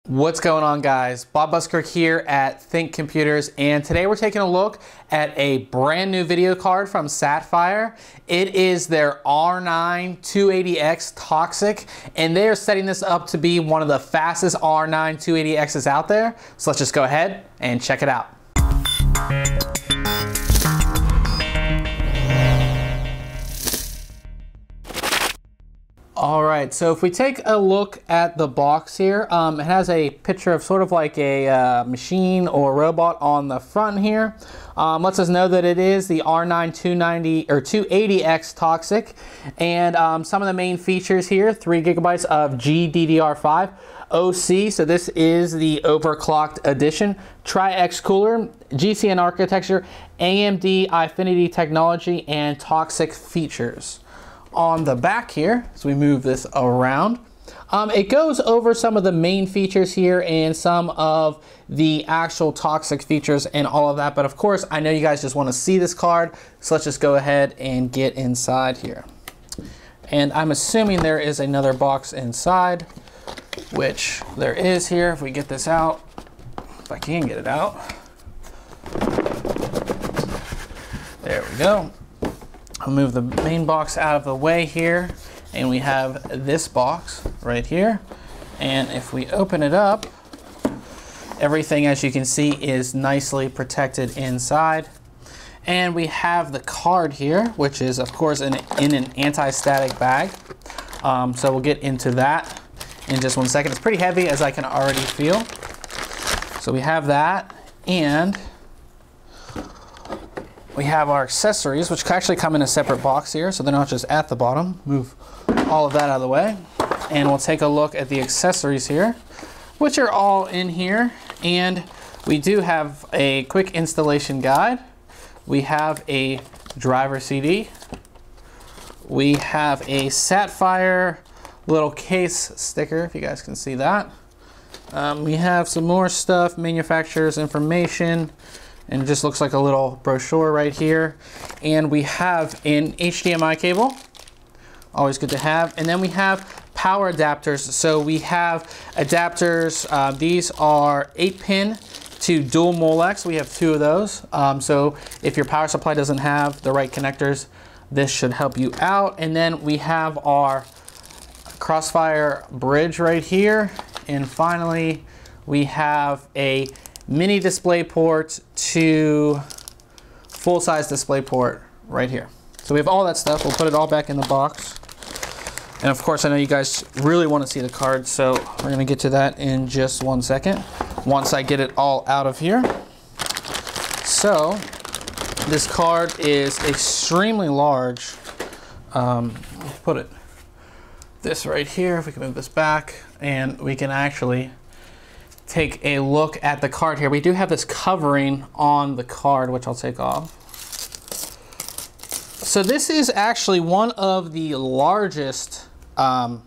What's going on, guys? Bob Buskirk here at Think Computers, and today we're taking a look at a brand new video card from Sapphire. It is their R9 280X Toxic, and they are setting this up to be one of the fastest R9 280Xs out there. So let's just go ahead and check it out. All right, so if we take a look at the box here, it has a picture of sort of like a machine or robot on the front here. Lets us know that it is the R9 280X Toxic, and some of the main features here: 3 GB of GDDR5 OC, so this is the overclocked edition. Tri-X cooler, GCN architecture, AMD Infinity technology, and Toxic features. On the back here, as we move this around, it goes over some of the main features here and some of the actual Toxic features and all of that. But of course, I know you guys just want to see this card, so let's just go ahead and get inside here. And I'm assuming there is another box inside, which there is here. If we get this out, if I can get it out. There we go. I'll move the main box out of the way here, and we have this box right here. And if we open it up, everything, as you can see, is nicely protected inside. And we have the card here, which is of course in an anti-static bag. So we'll get into that in just 1 second. It's pretty heavy, as I can already feel. So we have that, and we have our accessories, which actually come in a separate box here, so they're not just at the bottom. Move all of that out of the way, and we'll take a look at the accessories here, which are all in here. And we do have a quick installation guide. We have a driver CD. We have a Sapphire little case sticker, if you guys can see that. We have some more stuff, manufacturer's information, and it just looks like a little brochure right here. And we have an HDMI cable, always good to have. And then we have power adapters. So we have adapters, these are 8-pin to dual Molex. We have 2 of those. So if your power supply doesn't have the right connectors, this should help you out. And then we have our Crossfire bridge right here. And finally, we have a mini display port to full-size display port right here. So we have all that stuff. We'll put it all back in the box. And of course, I know you guys really want to see the card, so we're going to get to that in just 1 second once I get it all out of here. So this card is extremely large. Put it this right here, if we can move this back, and we can actually take a look at the card here. We do have this covering on the card, which I'll take off. So this is actually one of the largest R9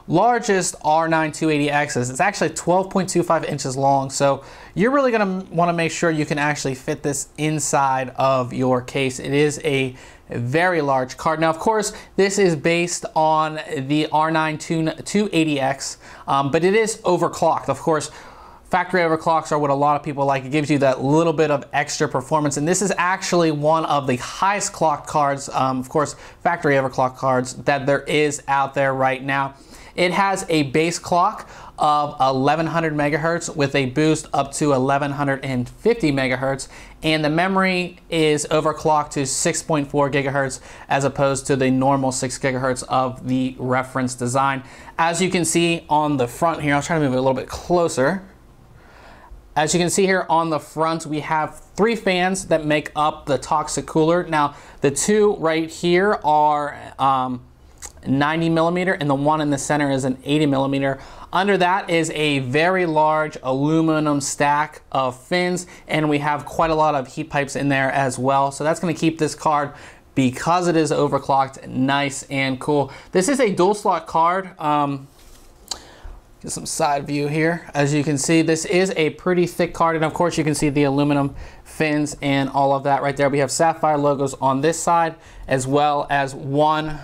280Xs. It's actually 12.25 inches long, so you're really gonna wanna make sure you can actually fit this inside of your case. It is a very large card. Now, of course, this is based on the R9 280X, but it is overclocked. Of course, factory overclocks are what a lot of people like. It gives you that little bit of extra performance, and this is actually one of the highest clocked cards, of course, factory overclock cards that there is out there right now. It has a base clock of 1100 megahertz with a boost up to 1150 megahertz, and the memory is overclocked to 6.4 gigahertz as opposed to the normal 6 gigahertz of the reference design. As you can see on the front here, I'll try to move it a little bit closer. As you can see here on the front, we have 3 fans that make up the Toxic cooler. Now, the 2 right here are 90 millimeter, and the one in the center is an 80 millimeter. Under that is a very large aluminum stack of fins, and we have quite a lot of heat pipes in there as well. So that's going to keep this card, because it is overclocked, nice and cool. This is a dual slot card. Get some side view here. As you can see, this is a pretty thick card, and of course you can see the aluminum fins and all of that right there. We have Sapphire logos on this side, as well as one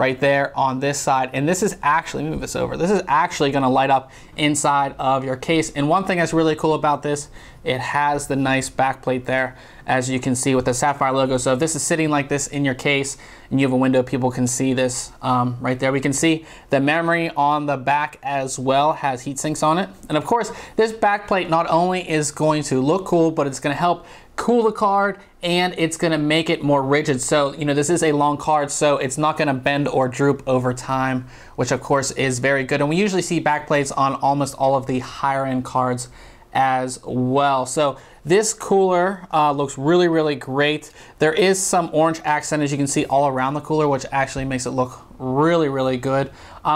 right there on this side. And this is actually, let me move this over, this is actually going to light up inside of your case. And one thing that's really cool about this, it has the nice back plate there, as you can see with the Sapphire logo. So if this is sitting like this in your case and you have a window, people can see this right there. We can see the memory on the back as well has heat sinks on it. And of course, this back plate not only is going to look cool, but it's going to help cool the card, and it's going to make it more rigid. So, you know, this is a long card, so it's not going to bend or droop over time, which of course is very good. And we usually see back plates on almost all of the higher end cards as well. So this cooler looks really, really great. There is some orange accent, as you can see, all around the cooler, which actually makes it look really, really good.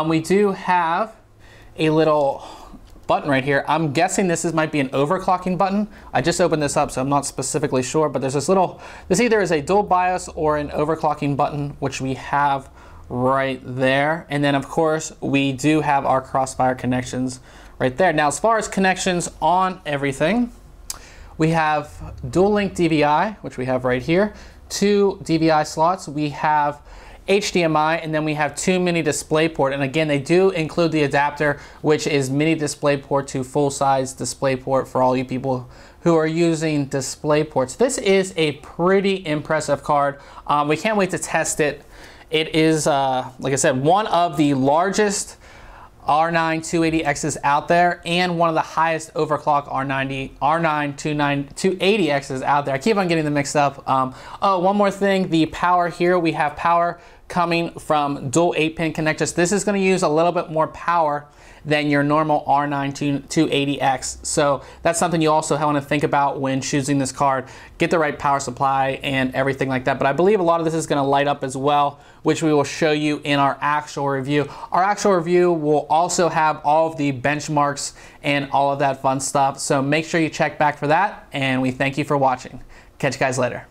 We do have a little button right here. I'm guessing this might be an overclocking button. I just opened this up, so I'm not specifically sure, but there's this either is a dual BIOS or an overclocking button, which we have right there. And then of course, we do have our Crossfire connections right there. Now, as far as connections on everything, we have dual link DVI, which we have right here, 2 DVI slots. We have HDMI, and then we have 2 mini DisplayPort. And again, they do include the adapter, which is mini DisplayPort to full-size DisplayPort for all you people who are using DisplayPorts. This is a pretty impressive card. We can't wait to test it. It is, like I said, one of the largest R9 280Xs out there, and one of the highest overclock R9 280Xs out there. I keep on getting them mixed up. Oh, one more thing, the power here, we have power coming from dual 8-pin connectors. This is going to use a little bit more power than your normal R9 280X. So that's something you also want to think about when choosing this card. Get the right power supply and everything like that. But I believe a lot of this is going to light up as well, which we will show you in our actual review. Our actual review will also have all of the benchmarks and all of that fun stuff. So make sure you check back for that, and we thank you for watching. Catch you guys later.